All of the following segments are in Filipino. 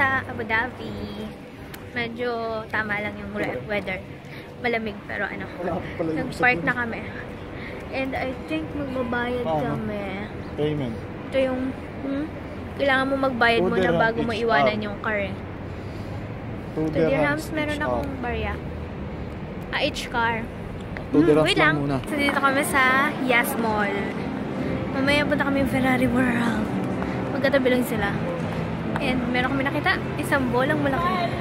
sa Abu Dhabi. Medyo tama lang yung weather. Malamig pero ano. Nag-park na kami. And I think magbabayad kami. Payment. Ito yung kailangan mo magbayad muna bago mo iwanan yung car eh. 2 dirhams meron akong barya. Each car. 2 dirhams wait lang lang muna. So dito kami sa Yas Mall. Mamaya punta kami Ferrari World. Magkatabi lang sila. And meron kami nakita isang bolang malaki.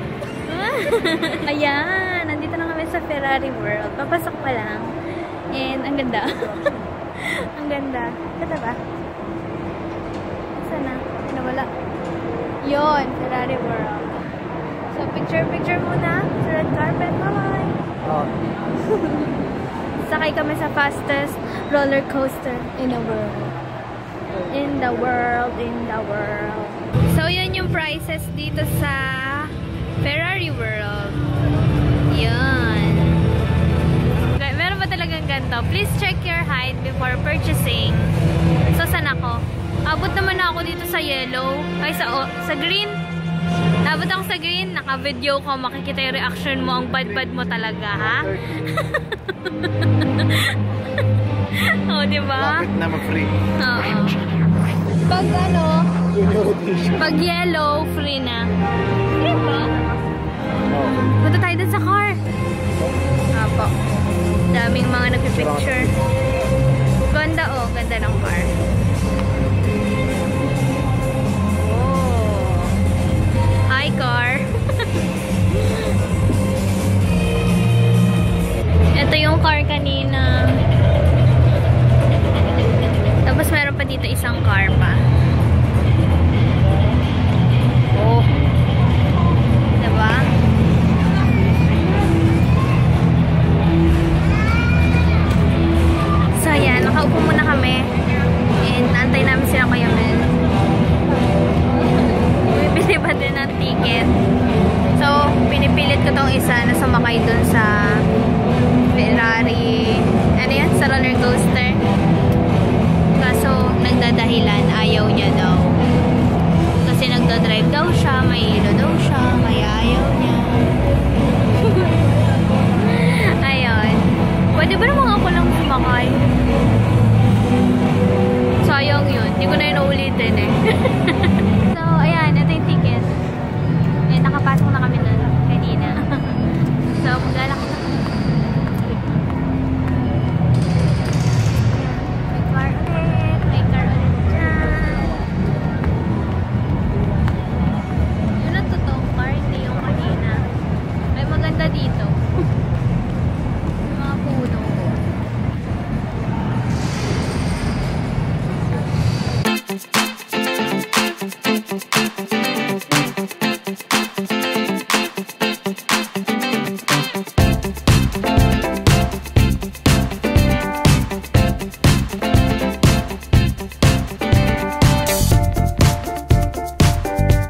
Ayan, nandito na kami sa Ferrari World. Papasok pa lang. And ang ganda. Ang ganda. Ganda ba? Sana? Nawala. Yon, Ferrari World. So picture muna sa red carpet. Bye! Sakay kami sa fastest roller coaster in the world. In the world. So yun yung prices dito sa Ferrari World. Yun. Meron ba talagang ganito? Please check your height before purchasing. So, saan ako? Abot naman ako dito sa yellow. Ay, sa green. Abot ako sa green. Naka-video ko. Makikita yung reaction mo. Ang bad-bad mo talaga, ha? O, diba? Lapit na mag-free. Oo. Pag ano, pag yellow, free na. Free ba? Punta tayo dun sa car. Apo. Daming mga nagpipicture. Ganda oh, ganda ng car. Oh. Hi car. Ito yung car kanina. Tapos meron pa dito isang car pa. Oh. Diba? So ayan, nakaupo muna kami. And naantay namin sila Kuya Mel. Bumibili ba din ng ticket? So, pinipilit ko tong isa na sumakay dun sa Ferrari. Ano yan? Sa roller coaster. Kaso, nagdadahilan. Ayaw niya daw. Kasi nagdadrive daw siya. May ilo daw siya. Kaya ayaw niya. Ayun. Pwede ba naman ako lang sumakay? Sayang yun. Hindi ko na yun ulitin eh. So, ayan. Ito yung ticket. Eh, nakapasok na kami nun kanina. So, maglalakad na kami. May car ulit. May car ulit dyan. Yun ang totoong car. Hindi yung kanina. Ay, maganda dito. Yung mga puno.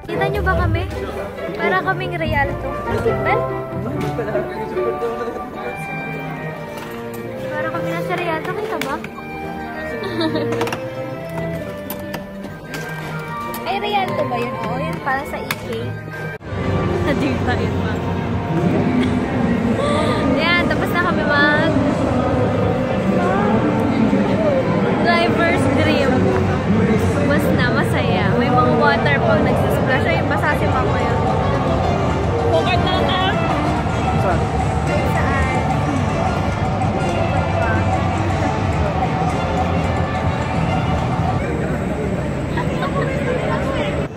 Kita nyo ba kami? Para kaming Rialto. Ben? Para kami nasa Rialto. Kita ba? Ay, Rialto ba yun? Oo, yun parang sa EK. Diba yun ba? Yan, tapos na kami mag driver's dream. Mas na, masaya. May mga water pa nagsisplash. Ay, basa si Mama yun. Bukart na lang. Saan? Saan?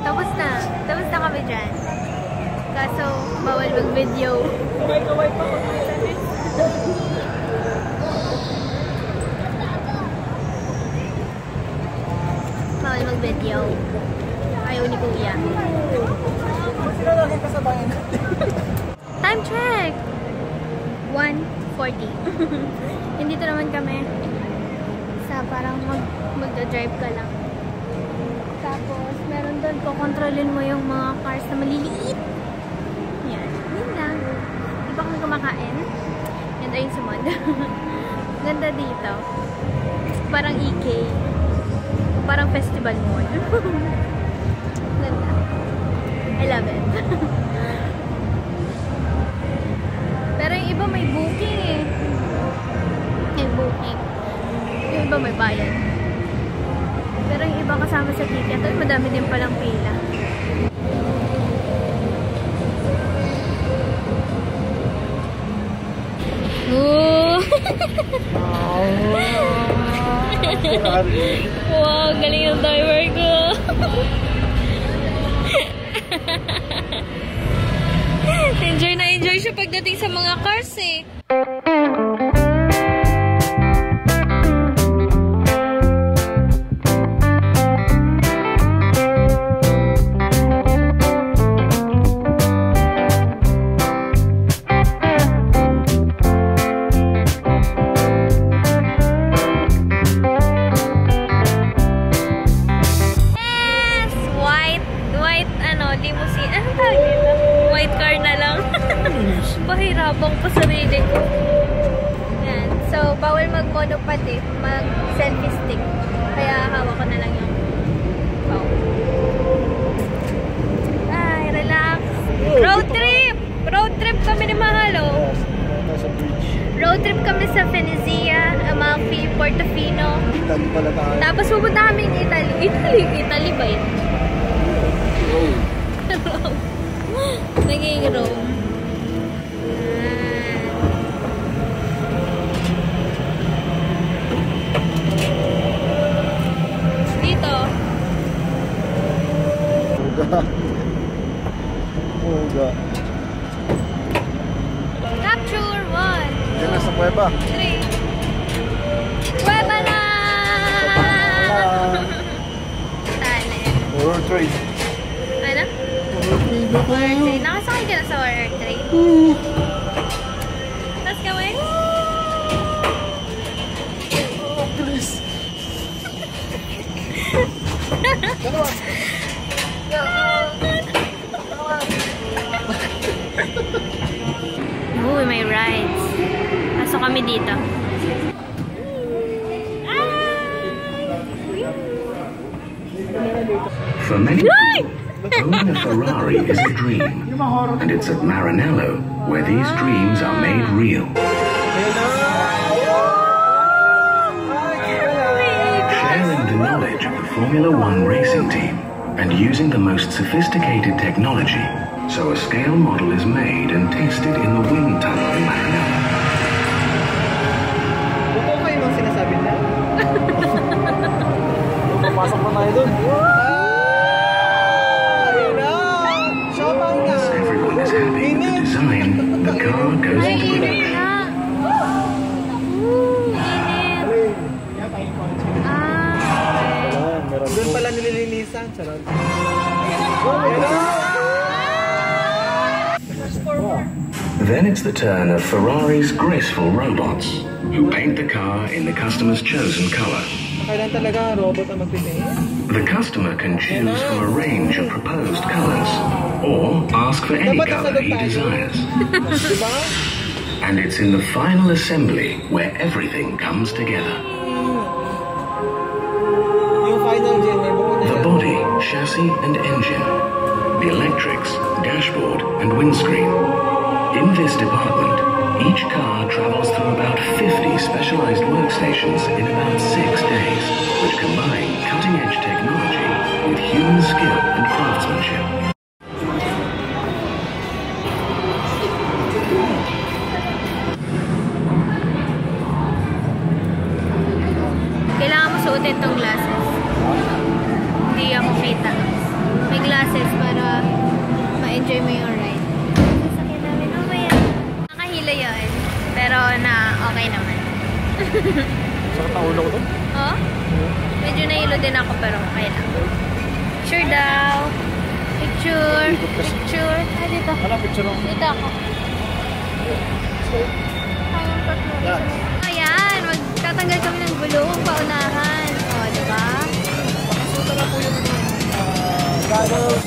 Tapos na. Tapos na kami dyan. Kaso, bawal mag-video. Kaway pa ko. Bawal mag-video. Ayaw ni Kuya. Sino lang yung kasabayan natin? Time check! 1:40. Hindi to naman kami sa parang magda-drive ka lang. Tapos, meron doon kukontrolin mo yung mga cars na maliliit. Yan. Yun lang. Di ba kami kumakain? And ayun sumod. Ganda dito. Parang EK. Parang festival mall. Ganda. I love it. Pero yung iba may booking eh. May booking. Yung iba may bayad. Pero yung iba kasama sa ticket, ay madami din palang pila. Ooh! Wow, galing ng driver ko. Enjoy na enjoy siya pagdating sa mga cars eh. Pahirapang pa sarili ko. Yan. So, bawal mag-monopod eh. Mag-selfie stick. Kaya hawak ko na lang yung phone. Ay, relax. Road trip! Road trip kami ni Mahalo. Road trip kami sa Venezia, Amalfi, Portofino. Italy pala tayo. Tapos pupunta kami ng Italy. Italy ba yun? Rome. Rome. Naging Rome. Uga. Capture 1. Diyan na sa Cueva. 3. Cueva na! Tali. World Trade. Ano? World Trade. Nakasakay ka na sa World Trade. Tapos gawin? Oh, please. Dalawa. Uy, may rides. Pasok kami dito. For many people, owning a Ferrari is a dream, and it's at Maranello where these dreams are made real. Sharing the knowledge of the Formula One racing team and using the most sophisticated technology, so a scale model is made and tested in the wind tunnel in Maranello. Totoo kayo mga sinasabi na? Pasok na tayo dun. Once everyone is happy with the design, the car goes into production. Doon pala nililinisan. Charot. Then it's the turn of Ferrari's graceful robots, who paint the car in the customer's chosen color. Kailan talaga robot ang magpipili? The customer can choose from a range of proposed colors, or ask for any color he desires. Diba? And it's in the final assembly where everything comes together. Yung final gen, may buko na The yan. body, chassis and engine, the electrics, dashboard and windscreen. In this department, each car travels through about 50 specialized workstations in about 6 days, which combine cutting-edge technology with human skill and craftsmanship. Kailangan mo suotin tong glasses. Hindi ako kita. May glasses para ma-enjoy mo yung ride. Sasakyan namin mamaya. Nakahila yun. Pero okay naman. Sakit na ulo ko doon? Oh? Medyo nahilo din ako pero okay lang. Picture daw. Picture. Picture. Ah, dito. Wala, picture lang. Dito ako. Kayang tatlo. Ayan, magtatanggal kami ng gulong paunahan. O, diba? Pakasuta na po yung goggles.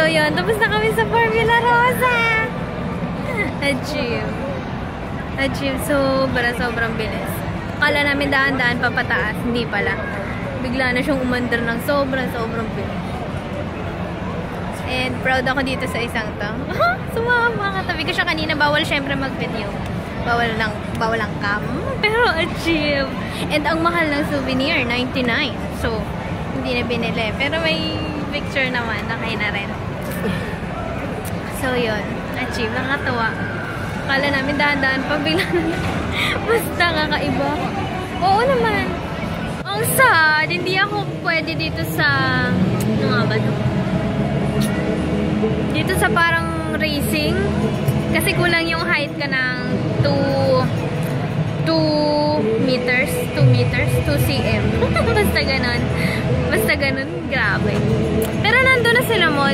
yun. Tapos na kami sa Formula Rosa. Achieve. Achieve. Sobrang bilis. Akala namin daan-daan papataas. Hindi pala. Bigla na siyang umandar ng sobrang bilis. And proud ako dito sa isang to. Sumama. Katabi ko siya kanina. Bawal syempre mag-video. Bawal ang cam. Pero achieve. And ang mahal ng souvenir, 99. So, hindi na binili. Pero may picture naman. Nakay na rin. So, yun. Achieve. Nakakatawa. Akala namin dahan-dahan pa. Bigla na. Basta kakaiba. Oo naman. Ang sad. Hindi ako pwede dito sa... Ano nga ba ito? Dito sa parang racing. Kasi kulang yung height ka ng 2 meters, 2 cm. Basta ganun, grabe. Pero nandun na sila, Mod.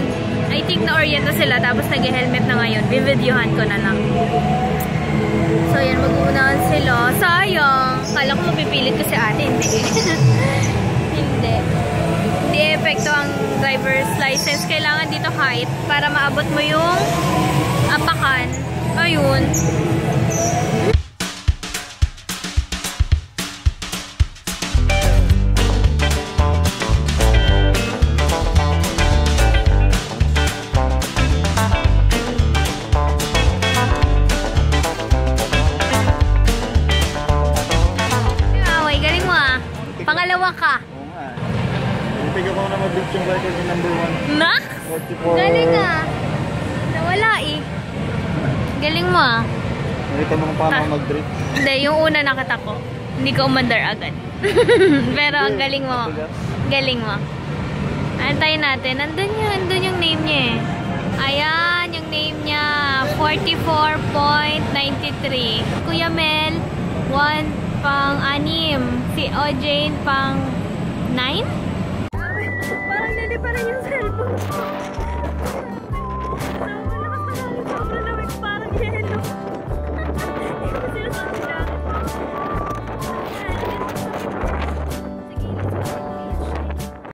I think na-orient na sila, tapos nag-helmet na ngayon. Bivideohan ko na lang. So, yan, mag-uunahan sila. Sayang. Kala ko mapipilit ko si ate. Hindi. Hindi. Hindi epekto ang driver's license. Kailangan dito height para maabot mo yung apakan. Ayun. Away, galing mo ah. Pangalawa ka. Oo nga. Tignan ko na mag-beat yung record yung number 1. Nak? 44. Galing ah. Nawala eh. Galing mo ah. Nakita mo kung paano mag-drift. Hindi, yung una nakita ko. Hindi ko umandar agad. Pero ang galing mo. Galing mo. Antayin natin. Andun yung name niya eh. Ayan, yung name niya. 44.93. Kuya Mel, 1 pang 6. Si Ojane pang 9? Parang naliparan yung cellphone.